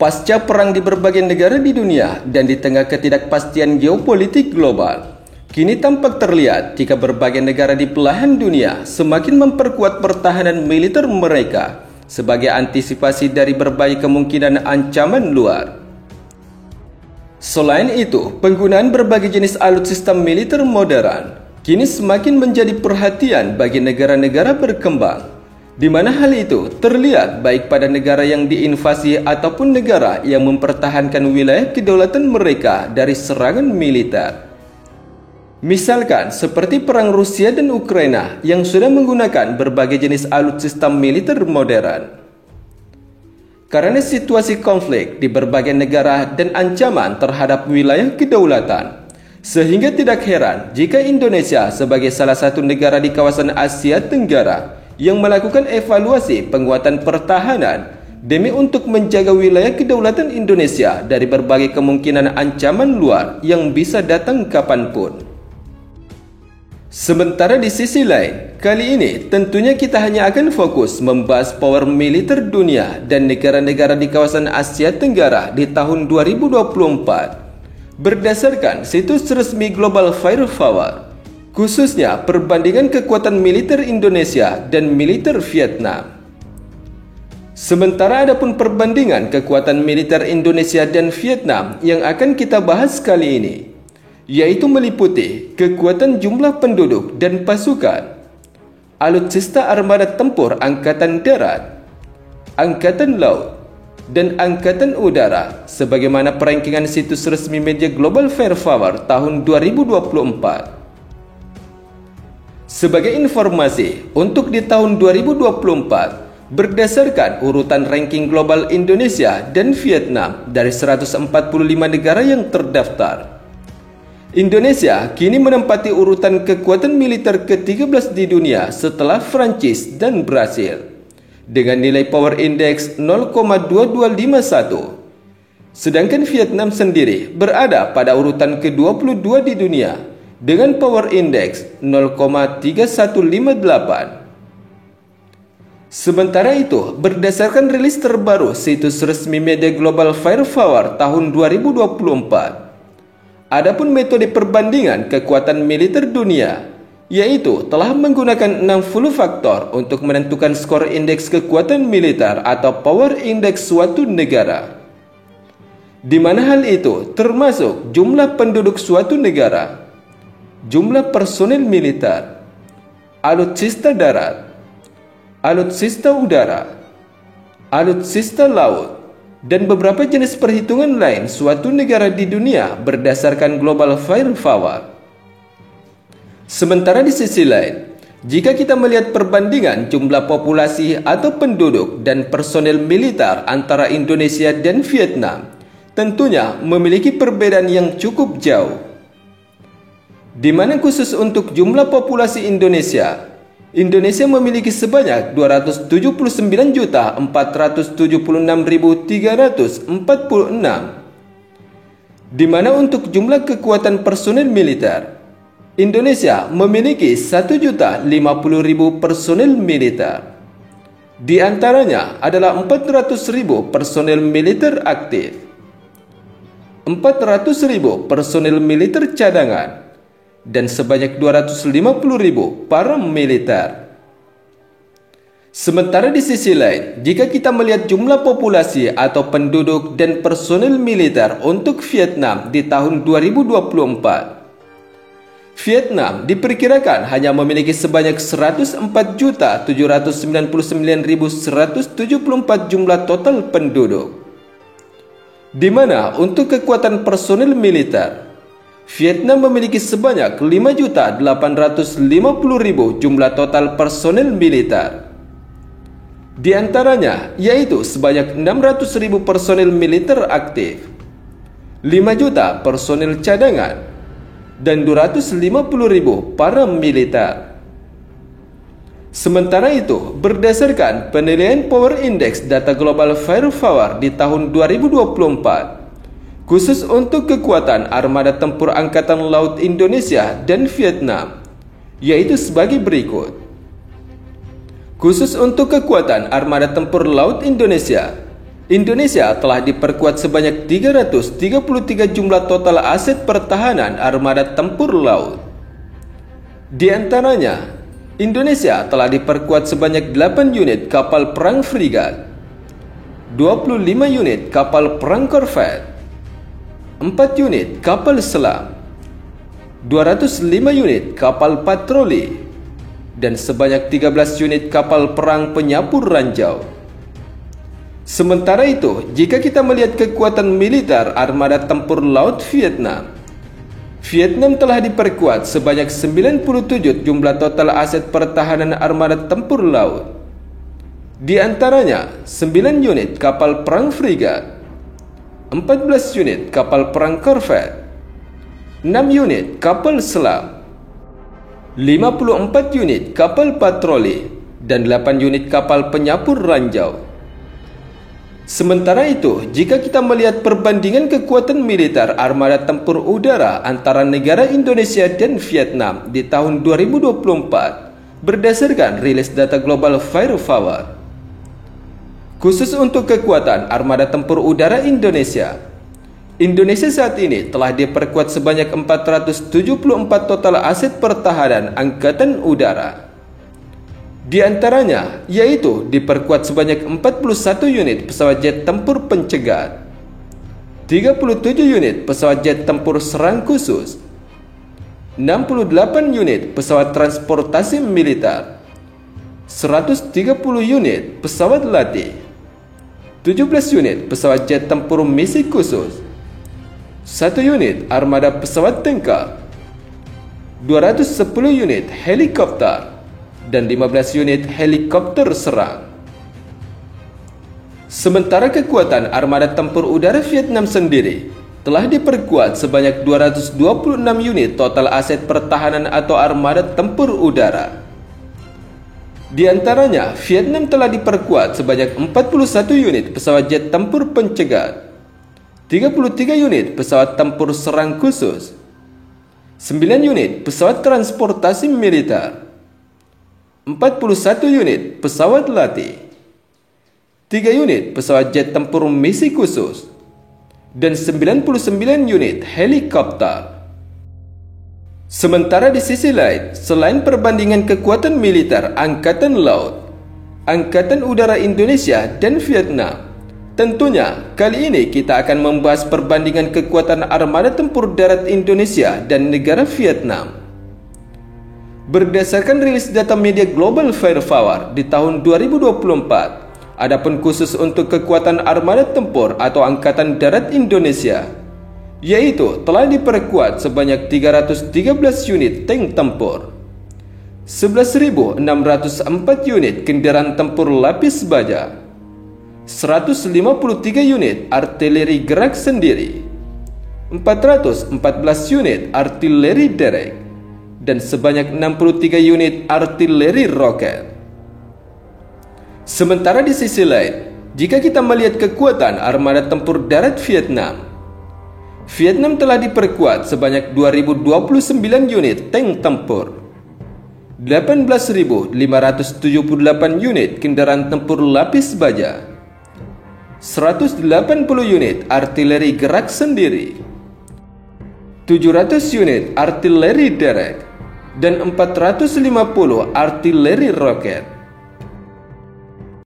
Pasca perang di berbagai negara di dunia dan di tengah ketidakpastian geopolitik global, kini tampak terlihat jika berbagai negara di belahan dunia semakin memperkuat pertahanan militer mereka sebagai antisipasi dari berbagai kemungkinan ancaman luar. Selain itu, penggunaan berbagai jenis alutsista militer modern kini semakin menjadi perhatian bagi negara-negara berkembang, di mana hal itu terlihat baik pada negara yang diinvasi ataupun negara yang mempertahankan wilayah kedaulatan mereka dari serangan militer. Misalkan seperti perang Rusia dan Ukraina yang sudah menggunakan berbagai jenis alutsista militer modern. Karena situasi konflik di berbagai negara dan ancaman terhadap wilayah kedaulatan, sehingga tidak heran jika Indonesia sebagai salah satu negara di kawasan Asia Tenggara yang melakukan evaluasi penguatan pertahanan demi untuk menjaga wilayah kedaulatan Indonesia dari berbagai kemungkinan ancaman luar yang bisa datang kapanpun. Sementara di sisi lain, kali ini tentunya kita hanya akan fokus membahas power militer dunia dan negara-negara di kawasan Asia Tenggara di tahun 2024 berdasarkan situs resmi Global Firepower, khususnya perbandingan kekuatan militer Indonesia dan militer Vietnam. Sementara adapun perbandingan kekuatan militer Indonesia dan Vietnam yang akan kita bahas kali ini, yaitu meliputi kekuatan jumlah penduduk dan pasukan, alutsista armada tempur angkatan darat, angkatan laut, dan angkatan udara sebagaimana perankingan situs resmi media Global Firepower tahun 2024. Sebagai informasi, untuk di tahun 2024, berdasarkan urutan ranking global Indonesia dan Vietnam dari 145 negara yang terdaftar, Indonesia kini menempati urutan kekuatan militer ke-13 di dunia setelah Prancis dan Brasil, dengan nilai Power Index 0,2251. Sedangkan Vietnam sendiri berada pada urutan ke-22 di dunia dengan Power Index 0,3158. Sementara itu, berdasarkan rilis terbaru situs resmi media Global Firepower tahun 2024, adapun metode perbandingan kekuatan militer dunia, yaitu telah menggunakan 60 faktor untuk menentukan skor indeks kekuatan militer atau Power Index suatu negara, di mana hal itu termasuk jumlah penduduk suatu negara, jumlah personel militer, alutsista darat, alutsista udara, alutsista laut, dan beberapa jenis perhitungan lain suatu negara di dunia berdasarkan Global Firepower. Sementara di sisi lain, jika kita melihat perbandingan jumlah populasi atau penduduk dan personel militer antara Indonesia dan Vietnam, tentunya memiliki perbedaan yang cukup jauh. Di mana khusus untuk jumlah populasi Indonesia memiliki sebanyak 279.476.346, di mana untuk jumlah kekuatan personel militer, Indonesia memiliki 1.050.000 personel militer. Di antaranya adalah 400.000 personel militer aktif, 400.000 personel militer cadangan, dan sebanyak 250.000 paramiliter. Sementara di sisi lain, jika kita melihat jumlah populasi atau penduduk dan personel militer untuk Vietnam di tahun 2024, Vietnam diperkirakan hanya memiliki sebanyak 104.799.174 jumlah total penduduk, di mana untuk kekuatan personel militer, Vietnam memiliki sebanyak 5.850.000 jumlah total personel militer. Di antaranya yaitu sebanyak 600.000 personel militer aktif, 5 juta personel cadangan, dan 250.000 paramiliter. Sementara itu, berdasarkan penilaian Power Index data Global Firepower di tahun 2024, khusus untuk kekuatan armada tempur angkatan laut Indonesia dan Vietnam, yaitu sebagai berikut. Khusus untuk kekuatan armada tempur laut Indonesia, Indonesia telah diperkuat sebanyak 333 jumlah total aset pertahanan armada tempur laut. Di antaranya, Indonesia telah diperkuat sebanyak 8 unit kapal perang frigat, 25 unit kapal perang korvet, 4 unit kapal selam, 205 unit kapal patroli, dan sebanyak 13 unit kapal perang penyapu ranjau. Sementara itu, jika kita melihat kekuatan militer armada tempur laut Vietnam, Vietnam telah diperkuat sebanyak 97 jumlah total aset pertahanan armada tempur laut. Di antaranya, 9 unit kapal perang frigat, 14 unit kapal perang korvet, 6 unit kapal selam, 54 unit kapal patroli, dan 8 unit kapal penyapu ranjau. Sementara itu, jika kita melihat perbandingan kekuatan militer armada tempur udara antara negara Indonesia dan Vietnam di tahun 2024 berdasarkan rilis data Global Firepower. Khusus untuk kekuatan armada tempur udara Indonesia, Indonesia saat ini telah diperkuat sebanyak 474 total aset pertahanan angkatan udara. Di antaranya, yaitu diperkuat sebanyak 41 unit pesawat jet tempur pencegat, 37 unit pesawat jet tempur serang khusus, 68 unit pesawat transportasi militer, 130 unit pesawat latih, 17 unit pesawat jet tempur misi khusus, 1 unit armada pesawat tangkap, 210 unit helikopter, dan 15 unit helikopter serang. Sementara kekuatan armada tempur udara Vietnam sendiri telah diperkuat sebanyak 226 unit total aset pertahanan atau armada tempur udara. Di antaranya, Vietnam telah diperkuat sebanyak 41 unit pesawat jet tempur pencegat, 33 unit pesawat tempur serang khusus, 9 unit pesawat transportasi militer, 41 unit pesawat latih, 3 unit pesawat jet tempur misi khusus, dan 99 unit helikopter. Sementara di sisi lain, selain perbandingan kekuatan militer Angkatan Laut, Angkatan Udara Indonesia dan Vietnam, tentunya kali ini kita akan membahas perbandingan kekuatan armada tempur darat Indonesia dan negara Vietnam. Berdasarkan rilis data media Global Firepower di tahun 2024, adapun khusus untuk kekuatan armada tempur atau Angkatan Darat Indonesia, yaitu telah diperkuat sebanyak 313 unit tank tempur, 11.604 unit kendaraan tempur lapis baja, 153 unit artileri gerak sendiri, 414 unit artileri derek, dan sebanyak 63 unit artileri roket. Sementara di sisi lain, jika kita melihat kekuatan armada tempur darat Vietnam, Vietnam telah diperkuat sebanyak 2029 unit tank tempur, 18.578 unit kendaraan tempur lapis baja, 180 unit artileri gerak sendiri, 700 unit artileri derek, dan 450 artileri roket.